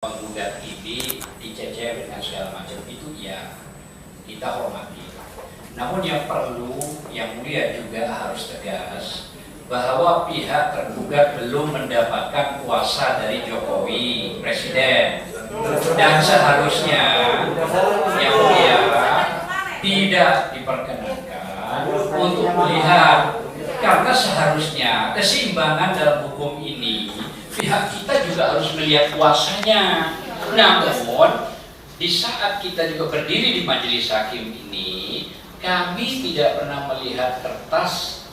menggugat ini dicecer dengan segala macam itu ya kita hormati. Namun yang perlu yang mulia juga harus tegas bahwa pihak tergugat belum mendapatkan kuasa dari Jokowi Presiden, dan seharusnya yang mulia tidak diperkenankan untuk melihat, karena seharusnya keseimbangan dalam hukum ini pihak kita juga harus melihat kuasanya. Namun di saat kita juga berdiri di majelis hakim ini, kami tidak pernah melihat kertas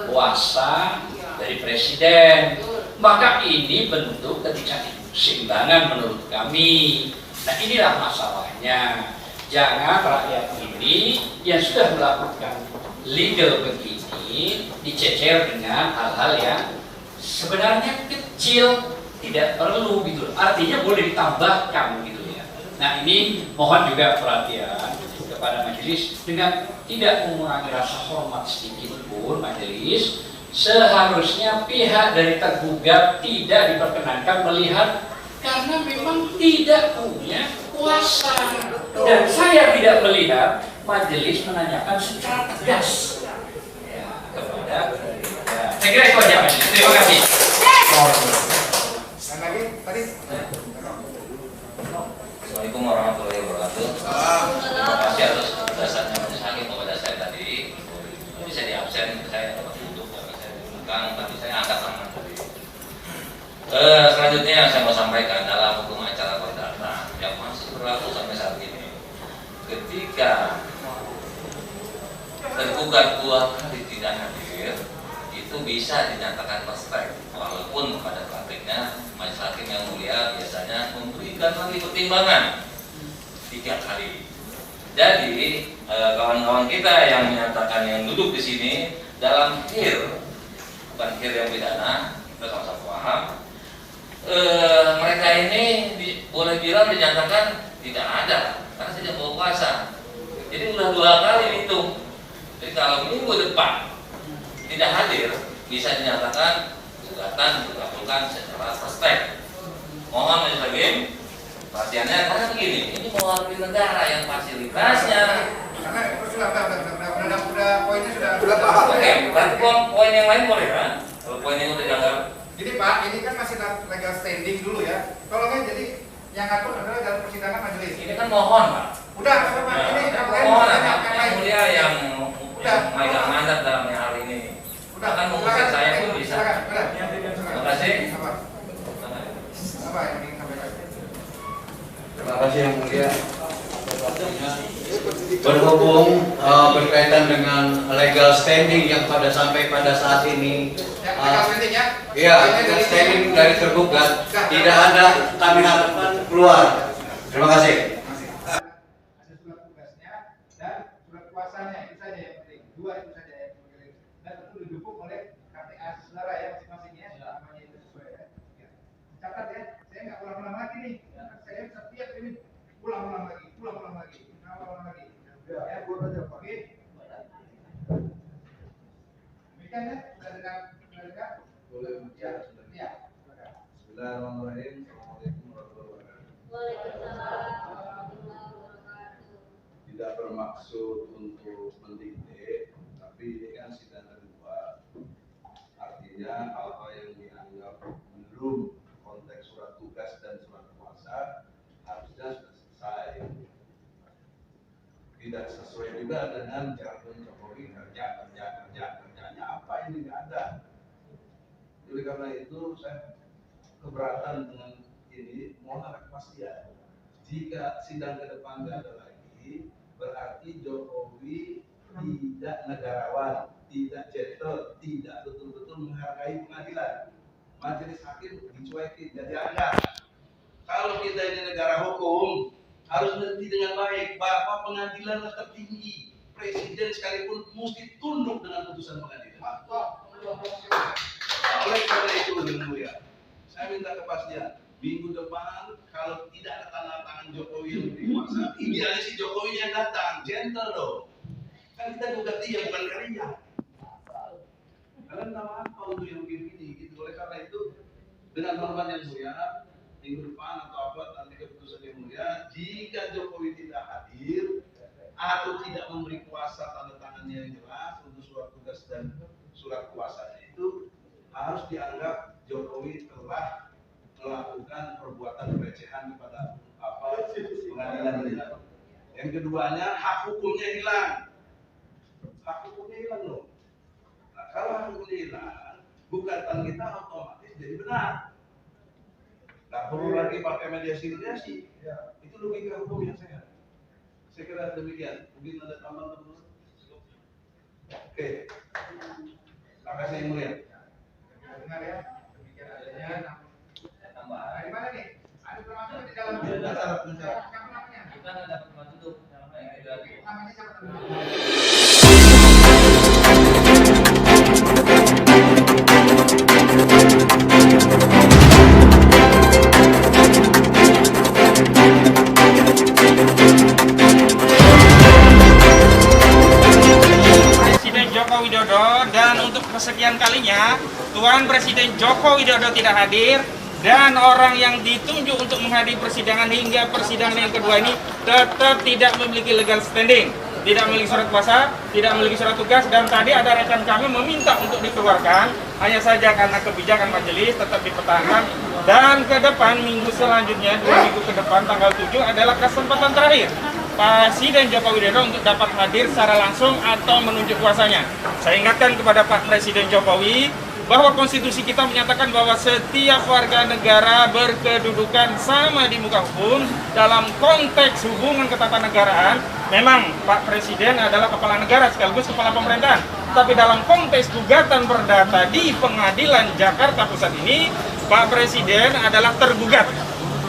kuasa dari presiden. Maka ini bentuk ketidakseimbangan menurut kami. Nah, inilah masalahnya. Jangan rakyat ini yang sudah melakukan legal begini dicecer dengan hal-hal yang sebenarnya kecil, tidak perlu gitu. Artinya boleh ditambahkan gitu ya. Nah, ini mohon juga perhatian kepada majelis dengan tidak mengurangi rasa hormat sedikit pun majelis. Seharusnya pihak dari tergugat tidak diperkenankan melihat karena memang tidak punya kuasa. Dan saya tidak melihat majelis menanyakan secara tegas ya, kepada saya kira itu aja majelis. Terima kasih. Lagi tadi. Assalamualaikum warahmatullahi wabarakatuh. Terima kasih atas penjelasannya majelis hakim kepada saya tadi. Bisa di absen, saya dapat duduk karena saya di belakang, tapi saya angkat tangan tadi. Selanjutnya yang saya mau sampaikan dalam hukum acara perdata yang masih berlaku sampai saat ini, ketika tergugat 2 kali tidak hadir, itu bisa dinyatakan prospek, walaupun pada praktiknya majelis hakim yang mulia biasanya memberikan lagi pertimbangan 3 kali. Jadi kawan-kawan kita yang menyatakan yang duduk di sini dalam bukan yang pidana, kita sama-sama paham. Mereka ini boleh bilang dinyatakan tidak ada karena tidak bawa kuasa. Jadi sudah 2 kali itu. Jadi kalau minggu depan tidak hadir, bisa dinyatakan gugatan dikabulkan secara prospek. Mohon majelis hakim perhatiannya, karena begini, ini mewakili negara yang fasilitasnya. Karena sudah poinnya sudah paham. Oke, berarti poin yang lain boleh kan? Kalau poin yang udah dianggap. Jadi Pak, ini kan masih legal standing dulu ya. Tolongnya jadi yang ngatur adalah dalam persidangan majelis. Ini kan mohon Pak. Udah, Pak. Ini mohon yang mulia yang megang mandat dalam hal ini. Udah, kan mengusir saya pun bisa. Terima kasih. Apa yang ingin sampaikan? Terima kasih yang mulia. Berhubung berkaitan dengan legal standing yang sampai pada saat ini, Legal standing ya? iya, legal standing dari tergugat tidak ada, kami harapkan keluar. Terima kasih. Ada surat tugasnya dan surat kuasanya, itu saja yang penting. 2 itu saja yang penting. Dan tentu didukung oleh KTA saudara ya masing-masing ya. Namanya itu sesuai ya. Catat ya, saya nggak ulang-ulang lagi nih. Saya setiap ini ulang-ulang lagi. Ulang-ulang lagi. Ya, buat aja Pak. Oke. Demikian ya, sudah dengar? Boleh Ya. Ya. Bismillahirrahmanirrahim. Assalamualaikum warahmatullahi wabarakatuh. Tidak bermaksud untuk mendidik, tapi ini kan sidang kedua. Artinya apa yang dianggap belum konteks surat tugas dan surat kuasa harusnya sudah selesai. Tidak sesuai juga dengan jargon Jokowi kerjanya apa ini nggak ada. Jadi karena itu saya keberatan dengan ini, mohon ada kepastian. Jika sidang ke depan nggak ada lagi, berarti Jokowi tidak negarawan, tidak gentle, tidak betul-betul menghargai pengadilan. Majelis hakim dicuekin, jadi anggap. Kalau kita ini negara hukum, harus mengerti dengan baik bahwa pengadilan tertinggi, presiden sekalipun mesti tunduk dengan putusan pengadilan. Oleh karena itu, yang mulia, saya minta kepastian. Minggu depan kalau tidak ada tanda tangan Jokowi yang dewasa, idealis si Jokowi yang datang, gentle dong. Kan kita gugat dia bukan kalian. Kalian tahu apa untuk yang begini? Gitu. Oleh karena itu, dengan hormat yang mulia, minggu depan atau apa atau tidak memberi kuasa tanda tangannya yang jelas untuk surat tugas dan surat kuasanya itu harus dianggap Jokowi telah melakukan perbuatan pelecehan kepada pengadilan ini. Yang keduanya, hak hukumnya hilang. Hak hukumnya hilang loh. Nah, kalau hak hukumnya hilang, gugatan kita otomatis jadi benar. Nggak perlu lagi pakai mediasi. Itu logika hukum yang sehat. Saya kira demikian. Mungkin ada tambahan teman-teman. Oke. Terima kasih yang mulia. Dengar ya, demikian adanya tambahan. Dari mana nih? Ada termasuk di dalam Syarat. siapa namanya? Kita nggak dapat bantu tuh. Namanya siapa teman? Presiden Joko Widodo, dan untuk kesekian kalinya Tuan Presiden Joko Widodo tidak hadir, dan orang yang ditunjuk untuk menghadiri persidangan hingga persidangan yang kedua ini tetap tidak memiliki legal standing, tidak memiliki surat kuasa, tidak memiliki surat tugas, dan tadi ada rekan kami meminta untuk dikeluarkan, hanya saja karena kebijakan majelis tetap dipertahankan. Dan ke depan, minggu selanjutnya, 2 minggu ke depan, tanggal 7 adalah kesempatan terakhir Presiden Joko Widodo untuk dapat hadir secara langsung atau menunjuk kuasanya. Saya ingatkan kepada Pak Presiden Jokowi bahwa konstitusi kita menyatakan bahwa setiap warga negara berkedudukan sama di muka hukum. Dalam konteks hubungan ketatanegaraan, memang Pak Presiden adalah kepala negara sekaligus kepala pemerintahan. Tapi dalam konteks gugatan perdata di Pengadilan Jakarta Pusat ini, Pak Presiden adalah tergugat,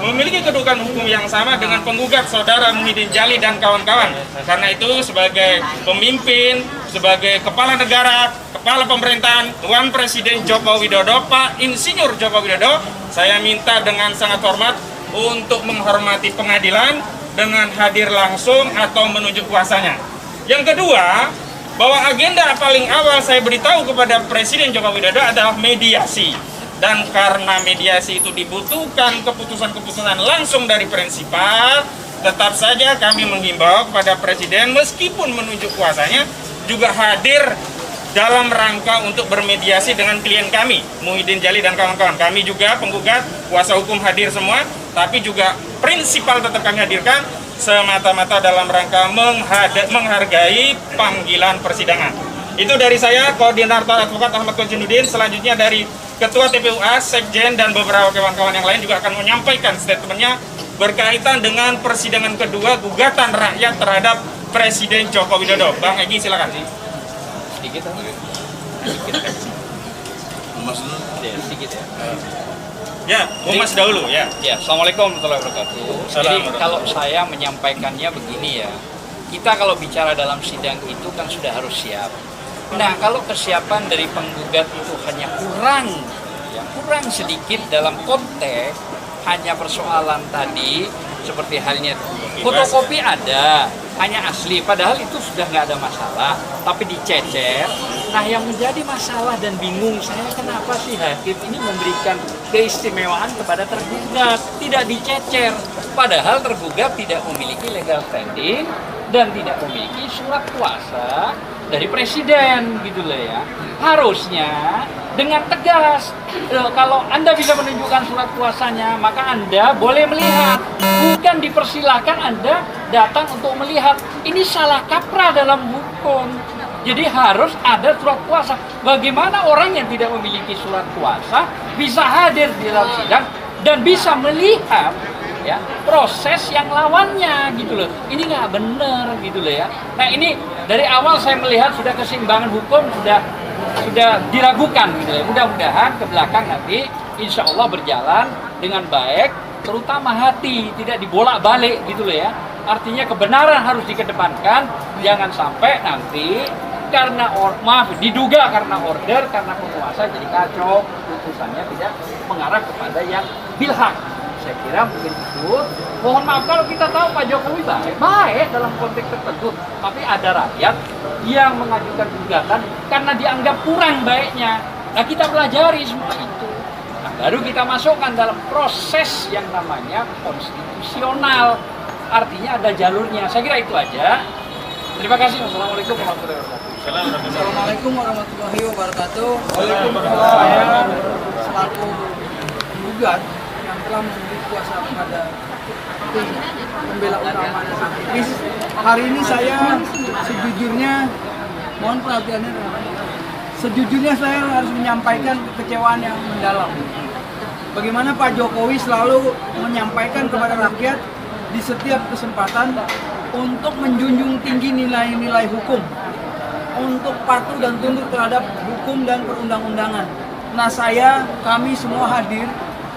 memiliki kedudukan hukum yang sama dengan penggugat saudara Muhyiddin Jali dan kawan-kawan. Karena itu sebagai pemimpin, sebagai kepala negara, kepala pemerintahan, Tuan Presiden Joko Widodo, Pak Insinyur Joko Widodo, saya minta dengan sangat hormat untuk menghormati pengadilan dengan hadir langsung atau menunjuk kuasanya. Yang kedua, bahwa agenda paling awal saya beritahu kepada Presiden Joko Widodo adalah mediasi. Dan karena mediasi itu dibutuhkan keputusan-keputusan langsung dari prinsipal, tetap saja kami menghimbau kepada Presiden meskipun menunjuk kuasanya juga hadir dalam rangka untuk bermediasi dengan klien kami, Muhyiddin Jali dan kawan-kawan. Kami juga penggugat, kuasa hukum hadir semua, tapi juga prinsipal tetap kami hadirkan semata-mata dalam rangka menghargai panggilan persidangan. Itu dari saya, Koordinator Advokat Ahmad Kojinuddin. Selanjutnya dari Ketua TPUA, Sekjen, dan beberapa kawan-kawan yang lain juga akan menyampaikan statementnya berkaitan dengan persidangan kedua gugatan rakyat terhadap Presiden Joko Widodo. Bang Egy, silakan. Sedikit sedikit ya. Ya, Mas dahulu ya. Ya, Assalamualaikum warahmatullahi wabarakatuh. Jadi kalau saya menyampaikannya begini ya, kita kalau bicara dalam sidang itu kan sudah harus siap. Nah, kalau kesiapan dari penggugat itu hanya kurang sedikit dalam konteks hanya persoalan tadi seperti halnya fotokopi ada, hanya asli, padahal itu sudah nggak ada masalah, tapi dicecer. Nah, yang menjadi masalah dan bingung saya, kenapa sih hakim ini memberikan keistimewaan kepada tergugat, tidak dicecer, padahal tergugat tidak memiliki legal standing dan tidak memiliki surat kuasa dari presiden gitu loh ya. Harusnya dengan tegas, kalau Anda bisa menunjukkan surat kuasanya, maka Anda boleh melihat, bukan dipersilahkan Anda datang untuk melihat. Ini salah kaprah dalam hukum. Jadi harus ada surat kuasa. Bagaimana orang yang tidak memiliki surat kuasa bisa hadir di dalam sidang dan bisa melihat ya proses yang lawannya gitu loh. Ini nggak benar gitu loh ya. Nah, ini dari awal saya melihat sudah keseimbangan hukum sudah diragukan gitu ya. Mudah-mudahan ke belakang nanti insya Allah berjalan dengan baik, terutama hati tidak dibolak-balik gitu loh ya. Artinya kebenaran harus dikedepankan, jangan sampai nanti karena diduga karena order, karena penguasa jadi kacau, putusannya tidak mengarah kepada yang bilhak. Saya kira mungkin itu. Mohon maaf kalau kita tahu Pak Jokowi baik dalam konteks tertentu, tapi ada rakyat yang mengajukan gugatan karena dianggap kurang baiknya. Nah, kita pelajari semua itu. Nah, baru kita masukkan dalam proses yang namanya konstitusional. Artinya ada jalurnya. Saya kira itu aja. Terima kasih. Assalamualaikum warahmatullahi wabarakatuh. Assalamualaikum warahmatullahi wabarakatuh. Saya selaku penggugat yang telah memberi kuasa kepada tim pembela utama dan aktivis. Hari ini saya sejujurnya, mohon perhatiannya, sejujurnya saya harus menyampaikan kekecewaan yang mendalam. Bagaimana Pak Jokowi selalu menyampaikan kepada rakyat di setiap kesempatan untuk menjunjung tinggi nilai-nilai hukum, untuk patuh dan tunduk terhadap hukum dan perundang-undangan. Nah, kami semua hadir,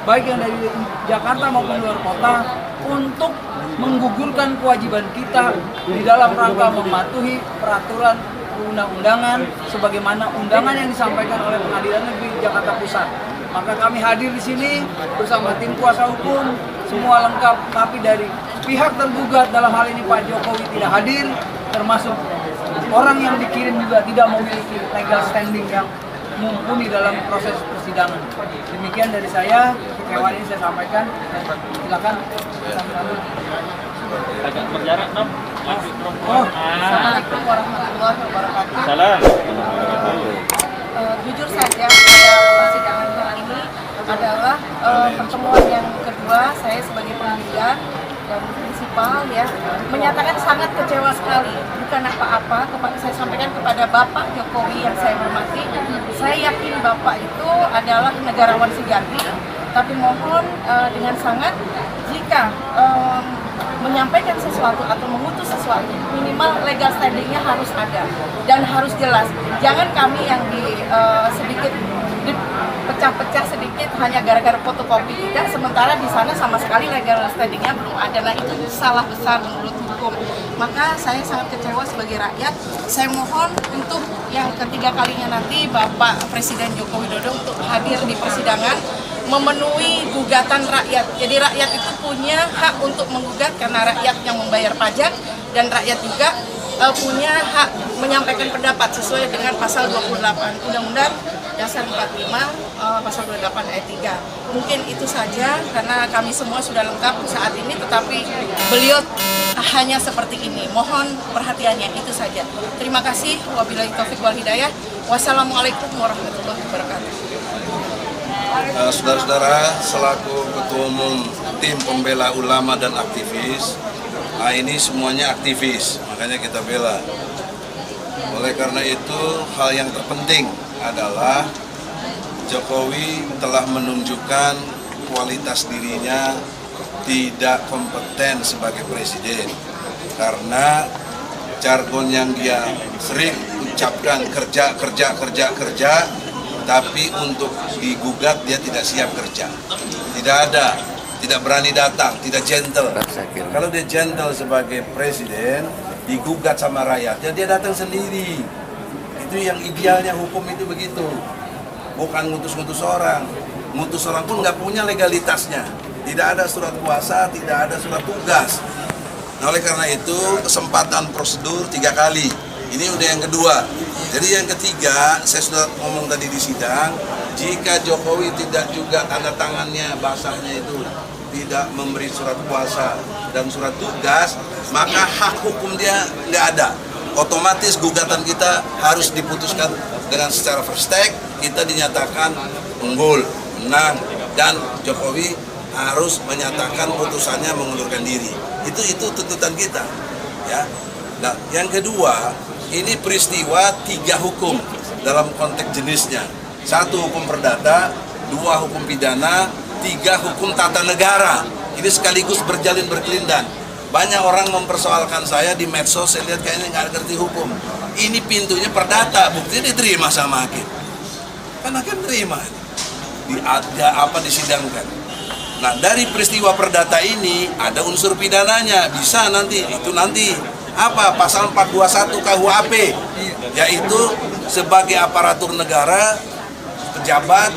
baik yang dari Jakarta maupun luar kota, untuk menggugurkan kewajiban kita di dalam rangka mematuhi peraturan perundang-undangan sebagaimana undangan yang disampaikan oleh Pengadilan Negeri Jakarta Pusat. Maka kami hadir di sini bersama tim kuasa hukum, semua lengkap, tapi dari pihak tergugat dalam hal ini Pak Jokowi tidak hadir, termasuk orang yang dikirim juga tidak memiliki legal standing yang mumpuni dalam proses persidangan. Demikian dari saya, kekecewaan ini saya sampaikan. Silakan. Agak berjarak dong. Assalamualaikum warahmatullahi wabarakatuh. Salam. Jujur saja pada persidangan kali ini adalah pertemuan yang kedua saya sebagai penggugat dan prinsipal ya menyatakan sangat kecewa sekali. Bukan apa-apa, saya sampaikan kepada Bapak Jokowi yang saya hormati. Saya yakin Bapak itu adalah negarawan sejati, tapi mohon dengan sangat jika menyampaikan sesuatu atau mengutus sesuatu, minimal legal standingnya harus ada dan harus jelas. Jangan kami yang sedikit dipecah-pecah sedikit hanya gara-gara fotokopi tidak, sementara di sana sama sekali legal standingnya belum ada. Nah, itu salah besar menurut hukum. Maka saya sangat kecewa sebagai rakyat. Saya mohon untuk yang ketiga kalinya nanti Bapak Presiden Joko Widodo untuk hadir di persidangan, memenuhi gugatan rakyat. Jadi rakyat itu punya hak untuk menggugat karena rakyat yang membayar pajak, dan rakyat juga punya hak menyampaikan pendapat sesuai dengan pasal 28 Undang-Undang Dasar 45 pasal 28 ayat 3. Mungkin itu saja karena kami semua sudah lengkap saat ini, tetapi beliau hanya seperti ini. Mohon perhatiannya, itu saja. Terima kasih. Wabillahi taufiq wal hidayah. Wassalamualaikum warahmatullahi wabarakatuh. Saudara-saudara, selaku Ketua Umum Tim Pembela Ulama dan Aktivis, ini semuanya aktivis, makanya kita bela. Oleh karena itu, hal yang terpenting adalah Jokowi telah menunjukkan kualitas dirinya tidak kompeten sebagai presiden, karena jargon yang dia sering ucapkan kerja, tapi untuk digugat dia tidak siap kerja, tidak berani datang, tidak gentle. Kalau dia gentle sebagai presiden, digugat sama rakyatnya, dia datang sendiri. Itu yang idealnya hukum itu begitu, bukan ngutus-ngutus orang. Ngutus orang pun nggak punya legalitasnya, tidak ada surat kuasa, tidak ada surat tugas. Nah, oleh karena itu kesempatan prosedur 3 kali. Ini udah yang kedua. Jadi yang ketiga, saya sudah ngomong tadi di sidang, jika Jokowi tidak juga tanda tangannya, basahnya itu tidak memberi surat kuasa dan surat tugas, maka hak hukum dia nggak ada. Otomatis gugatan kita harus diputuskan dengan secara first take, kita dinyatakan unggul, menang, dan Jokowi harus menyatakan putusannya mengundurkan diri. Itu tuntutan kita, ya. Nah, yang kedua, ini peristiwa 3 hukum dalam konteks jenisnya. 1 hukum perdata, 2 hukum pidana, 3 hukum tata negara. Ini sekaligus berjalin berkelindan. Banyak orang mempersoalkan saya di medsos, saya lihat kayaknya nggak ngerti hukum. Ini pintunya perdata, buktinya diterima sama hakim. Kan hakim terima. Disidangkan. Nah, dari peristiwa perdata ini ada unsur pidananya, bisa nanti, itu nanti. Apa? Pasal 421 KUHP, yaitu sebagai aparatur negara, pejabat,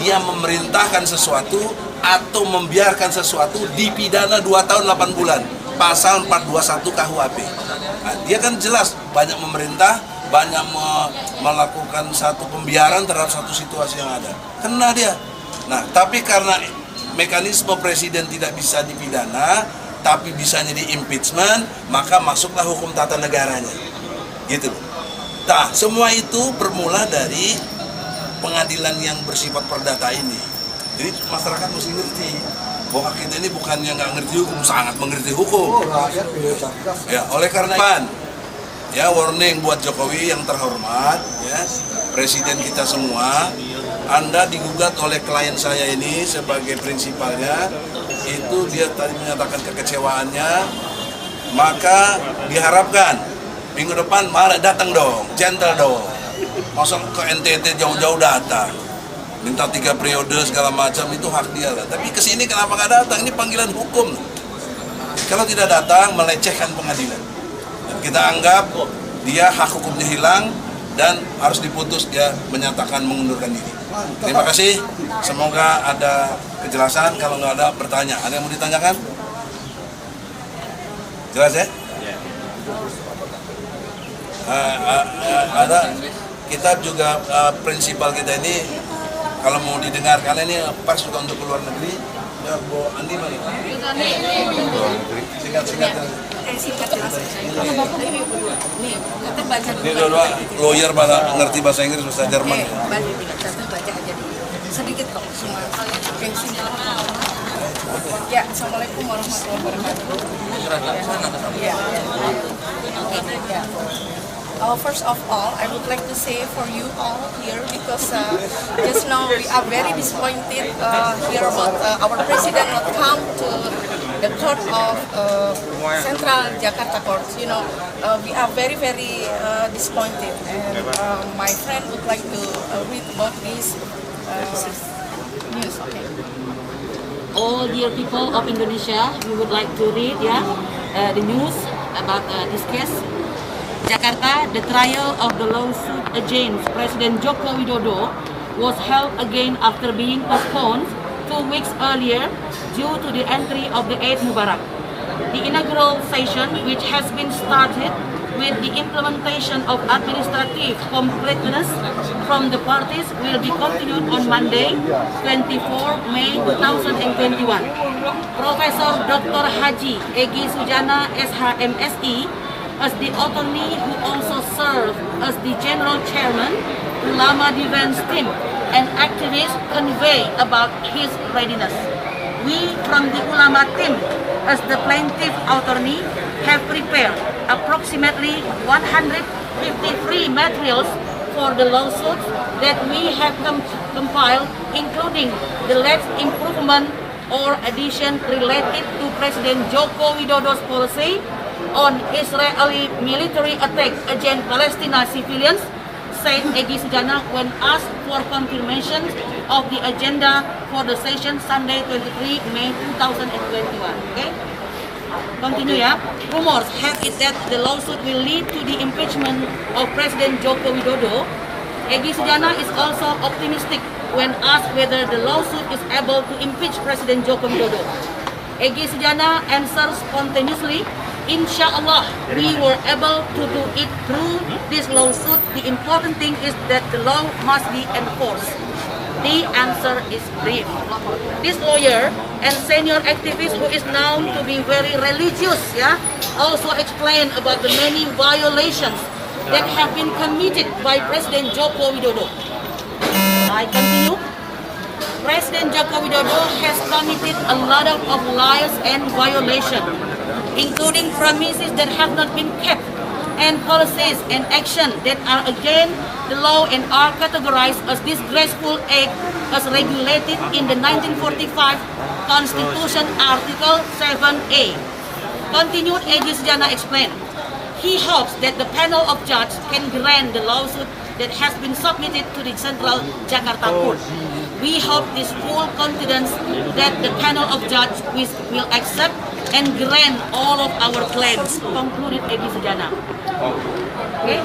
dia memerintahkan sesuatu atau membiarkan sesuatu dipidana 2 tahun 8 bulan. Pasal 421 KUHP. Nah, dia kan jelas banyak memerintah, banyak melakukan satu pembiaran terhadap satu situasi yang ada. Kena dia. Nah, tapi karena mekanisme presiden tidak bisa dipidana, tapi bisanya di impeachment, maka masuklah hukum tata negaranya. Gitu. Nah, semua itu bermula dari pengadilan yang bersifat perdata ini. Jadi masyarakat mesti ngerti bahwa kita ini bukannya nggak ngerti hukum, sangat mengerti hukum. Ya, oleh karena ya warning buat Jokowi yang terhormat, ya Presiden kita semua, Anda digugat oleh klien saya ini sebagai prinsipalnya, itu dia tadi menyatakan kekecewaannya, maka diharapkan minggu depan malah datang dong, gentle dong. Masa ke NTT jauh-jauh datang, minta 3 periode segala macam, itu hak dia lah. Tapi kesini kenapa nggak datang? Ini panggilan hukum. Kalau tidak datang, melecehkan pengadilan. Dan kita anggap dia hak hukumnya hilang dan harus diputus, dia menyatakan mengundurkan diri. Terima kasih. Semoga ada kejelasan. Kalau nggak ada, bertanya. Ada yang mau ditanyakan? Jelas ya? Ada. Kita juga prinsipal kita ini kalau mau didengar, karena ini pers juga untuk luar negeri. Ya, Bu Andi mana? Singkat. Ini dua lawyer pada ngerti bahasa Inggris, bahasa Jerman. Baca aja sedikit kok semua. Ya, assalamualaikum warahmatullahi wabarakatuh. First of all, I would like to say for you all here, because just now we are very disappointed here about our president not come to the court of Central Jakarta Court. You know, we are very disappointed, and my friend would like to read about this news. Okay. All dear people of Indonesia, we would like to read the news about this case. Jakarta, the trial of the lawsuit against President Joko Widodo was held again after being postponed 2 weeks earlier due to the entry of the Eid Mubarak. The inaugural session, which has been started with the implementation of administrative completeness from the parties, will be continued on Monday, 24 May 2021. Professor Dr. Haji Egy Sujana, SHMSI, as the attorney who also served as the general chairman, Ulama Defense Team, and activists convey about his readiness. We from the Ulama Team, as the plaintiff attorney, have prepared approximately 153 materials for the lawsuit that we have compiled, including the latest improvement or addition related to President Joko Widodo's policy on Israeli military attack against Palestinian civilians, said Egy Sujana when asked for confirmation of the agenda for the session Sunday 23 May 2021. Okay? Continue, yeah? Rumors have it that the lawsuit will lead to the impeachment of President Joko Widodo. Egy Sujana is also optimistic when asked whether the lawsuit is able to impeach President Joko Widodo. Egy Sujana answered spontaneously, "Inshallah, we were able to do it through this lawsuit. The important thing is that the law must be enforced." The answer is brief. This lawyer and senior activist, who is known to be very religious, also explained about the many violations that have been committed by President Joko Widodo. I continue. President Joko Widodo has committed a lot of lies and violations, including promises that have not been kept, and policies and action that are against the law and are categorized as disgraceful act as regulated in the 1945 Constitution Article 7A. Continued, Egy Sujana explained. He hopes that the panel of judges can grant the lawsuit that has been submitted to the Central Jakarta Court. We hope this full confidence that the panel of judges will accept and grant all of our claims, concluded Egy Sujana. Okay.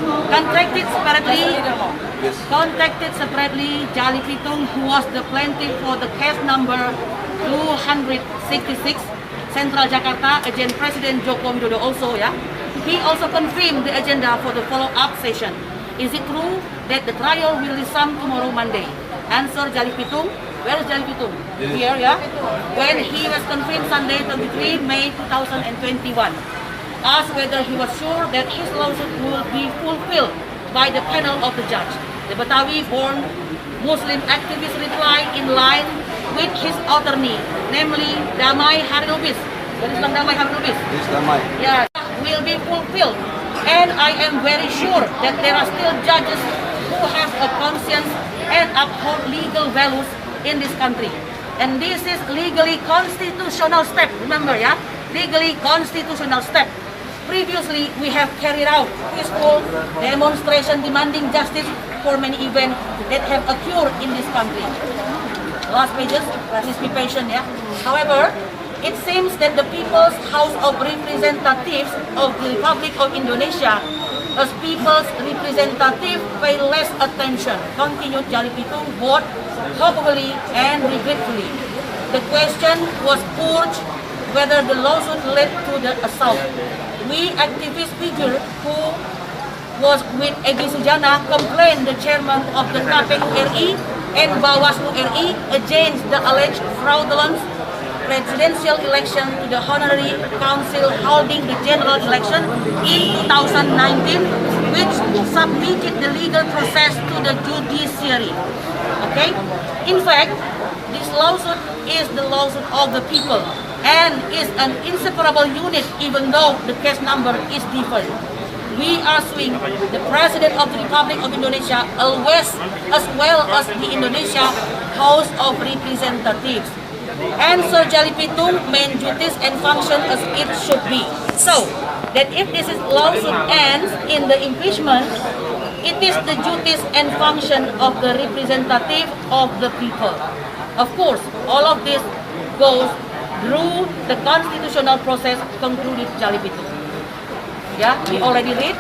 Contacted separately, Jali Pitung, who was the plaintiff for the case number 266, Central Jakarta, against President Joko Widodo also, he also confirmed the agenda for the follow-up session. Is it true that the trial will resume tomorrow Monday? Answer, Jali Pitung, Where is Jali Pitung? Here, yeah? When he was confined Sunday 23 May 2021, asked whether he was sure that his lawsuit will be fulfilled by the panel of the judge. The Betawi-born Muslim activist replied in line with his attorney, namely Damai Hari Lubis. Islam Damai Hari Lubis. Yeah, will be fulfilled. And I am very sure that there are still judges who have a conscience and uphold legal values in this country. And this is legally constitutional step. Remember, yeah? Legally constitutional step. Previously, we have carried out peaceful demonstration demanding justice for many events that have occurred in this country. Last pages, please be patient, yeah? However, it seems that the People's House of Representatives of the Republic of Indonesia, as people's representative, pay less attention, continued Jali Pitung, both hopefully and regretfully. The question was urged whether the lawsuit led to the assault. We activist figure who was with Egy Sujana complained the chairman of the KPU RI and Bawaslu RI against the alleged fraudulent presidential election to the Honorary Council holding the general election in 2019, which submitted the legal process to the judiciary. Okay? In fact, this lawsuit is the lawsuit of the people and is an inseparable unit even though the case number is different. We are suing the President of the Republic of Indonesia always, as well as the Indonesia House of Representatives. And Sir Jali Pitung main duties and function as it should be. So, that if this lawsuit ends in the impeachment, it is the duties and function of the representative of the people. Of course, all of this goes through the constitutional process, concluded Jali Pitung. Yeah, we already read,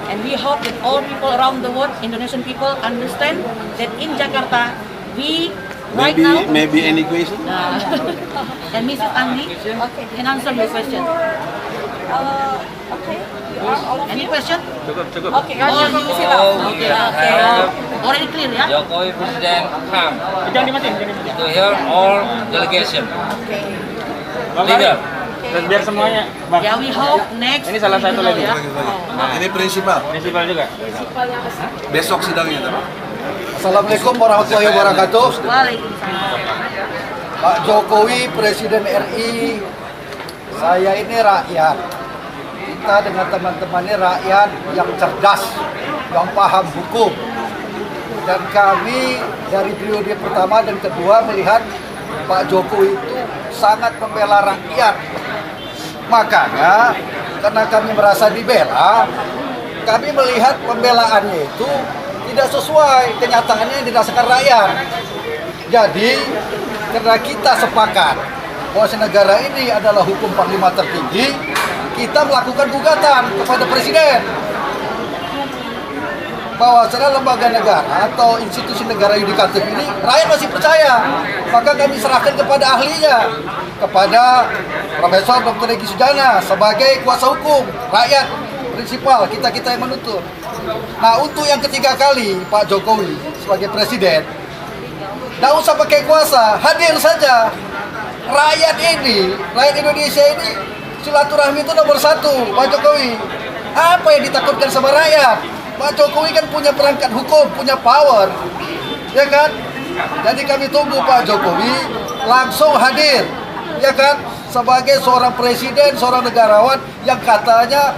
and we hope that all people around the world, Indonesian people, understand that in Jakarta, we right now... Maybe any question? And Mrs. Andi can answer your question. Okay. Any question? Cukup. Okay. Okay. Already clear, ya? Jokowi Presiden come Jangan dimatiin. to hear all delegation. Legal. Dan biar semuanya, Bang. Ya, we hope next. Ini salah satu lagi. Ya. Ini prinsipal. Prinsipal juga. Besok sidangnya, Pak. Assalamualaikum warahmatullahi wabarakatuh. Waalaikumsalam. Pak Jokowi, Presiden RI, saya ini rakyat. Kita dengan teman-temannya rakyat yang cerdas, yang paham hukum. Dan kami dari periode pertama dan kedua melihat Pak Jokowi itu sangat membela rakyat. Makanya, karena kami merasa dibela, kami melihat pembelaannya itu tidak sesuai kenyataannya yang dirasakan rakyat. Jadi, karena kita sepakat bahwa negara ini adalah hukum panglima tertinggi, kita melakukan gugatan kepada Presiden bahwa secara lembaga negara atau institusi negara yudikatif ini rakyat masih percaya, maka kami serahkan kepada ahlinya, kepada Profesor Dr. Egy Sujana sebagai kuasa hukum rakyat prinsipal kita yang menuntut. Nah, untuk yang ketiga kali Pak Jokowi sebagai presiden, nggak usah pakai kuasa, hadir saja. Rakyat ini, rakyat Indonesia ini silaturahmi itu nomor satu, Pak Jokowi. Apa yang ditakutkan sama rakyat? Pak Jokowi kan punya perangkat hukum, punya power, ya kan? Jadi kami tunggu Pak Jokowi langsung hadir, ya kan? Sebagai seorang presiden, seorang negarawan yang katanya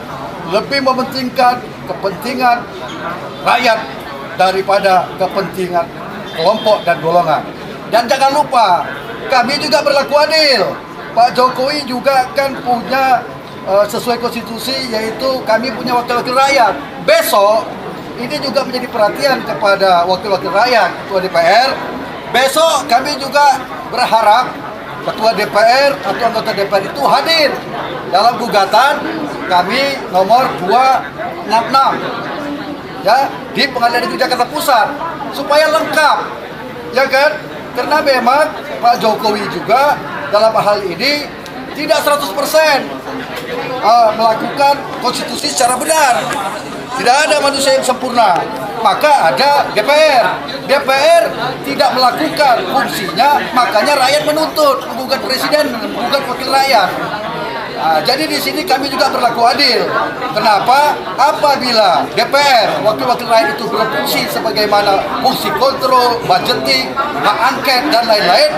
lebih mementingkan kepentingan rakyat daripada kepentingan kelompok dan golongan. Dan jangan lupa, kami juga berlaku adil. Pak Jokowi juga kan punya sesuai konstitusi, yaitu kami punya wakil-wakil rakyat. Besok ini juga menjadi perhatian kepada wakil-wakil rakyat, Ketua DPR. Besok kami juga berharap Ketua DPR atau anggota DPR itu hadir dalam gugatan kami nomor 266 ya di Pengadilan Negeri Jakarta Pusat supaya lengkap, ya kan? Karena memang Pak Jokowi juga dalam hal ini tidak 100% melakukan konstitusi secara benar. Tidak ada manusia yang sempurna. maka ada DPR. DPR tidak melakukan fungsinya, makanya rakyat menuntut, menggugat presiden, menggugat wakil rakyat. Nah, jadi di sini kami juga berlaku adil. Kenapa? Apabila DPR, wakil-wakil rakyat itu berfungsi sebagaimana fungsi kontrol, budgeting, hak angket, dan lain-lain,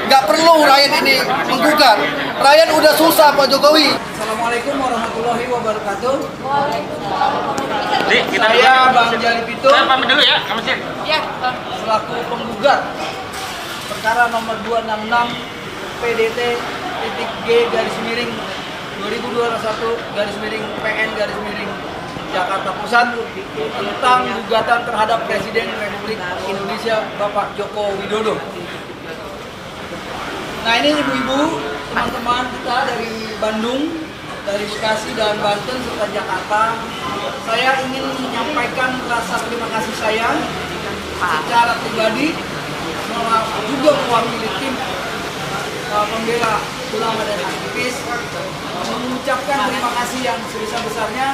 nggak perlu rakyat ini menggugat. Rakyat udah susah Pak Jokowi. Assalamualaikum warahmatullahi wabarakatuh. Dik, kita Saya Bang Jali Pito. Saya pamit dulu ya, Kang Mesin. Ya, Selaku penggugat perkara nomor 266 PDT-G-2021-PN Jakarta Pusat tentang gugatan terhadap Presiden Republik Indonesia Bapak Joko Widodo. Nah, ini ibu-ibu, teman-teman kita dari Bandung, dari Bekasi dan Banten serta Jakarta, saya ingin menyampaikan rasa terima kasih saya secara pribadi juga mewakili tim pembela ulama dan aktivis mengucapkan terima kasih yang sebesar-besarnya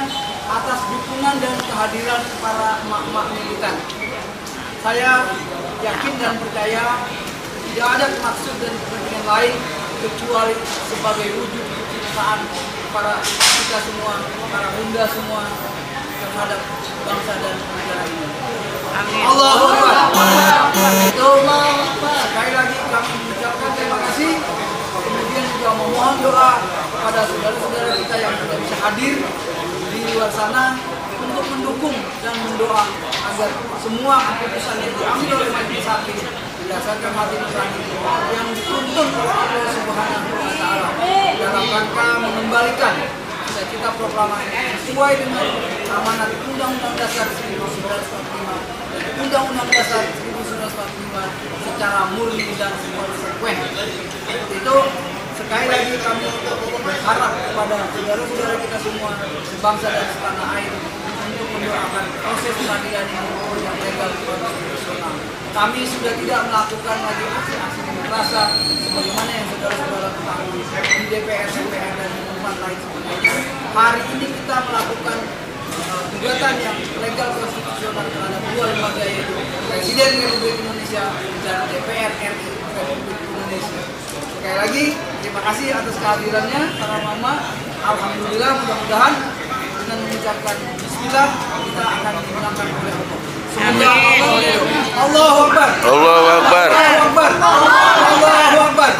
atas dukungan dan kehadiran para emak-emak militan. Saya yakin dan percaya tidak ada maksud dan kepentingan lain kecuali sebagai wujud kecintaan para kita semua, para bunda semua terhadap bangsa dan negara ini. Amin. Allahu Akbar. Itu sekali lagi kami mengucapkan terima kasih. Kemudian juga memohon doa kepada saudara-saudara kita yang tidak bisa hadir di luar sana untuk mendukung dan mendoa agar semua keputusan yang diambil oleh majelis hakim berdasarkan hati nurani yang dituntun oleh Allah Subhanahu wa Ta'ala dalam rangka mengembalikan cita-cita proklamasi sesuai dengan amanat Undang-Undang Dasar 1945 dan Undang-Undang Dasar 1945 secara murni dan konsekuen. Itu sekali lagi kami berharap kepada saudara-saudara kita semua sebangsa dan setanah air untuk mendoakan proses peradilan ini yang legal dan konstitusional. Kami sudah tidak melakukan lagi aksi-aksi kekerasan sebagaimana yang saudara-saudara ketahui di DPR, MPR dan tempat lain sebagainya. Hari ini kita melakukan gugatan yang legal konstitusional terhadap dua lembaga, yaitu Presiden Republik Indonesia dan DPR RI Republik Indonesia. Sekali lagi terima kasih atas kehadirannya para mama. Alhamdulillah, mudah-mudahan dengan mengucapkan Bismillah kita akan dimenangkan oleh Allah. Semoga Allahu Akbar. Allahu Akbar. Allahu Akbar. Allahu Akbar.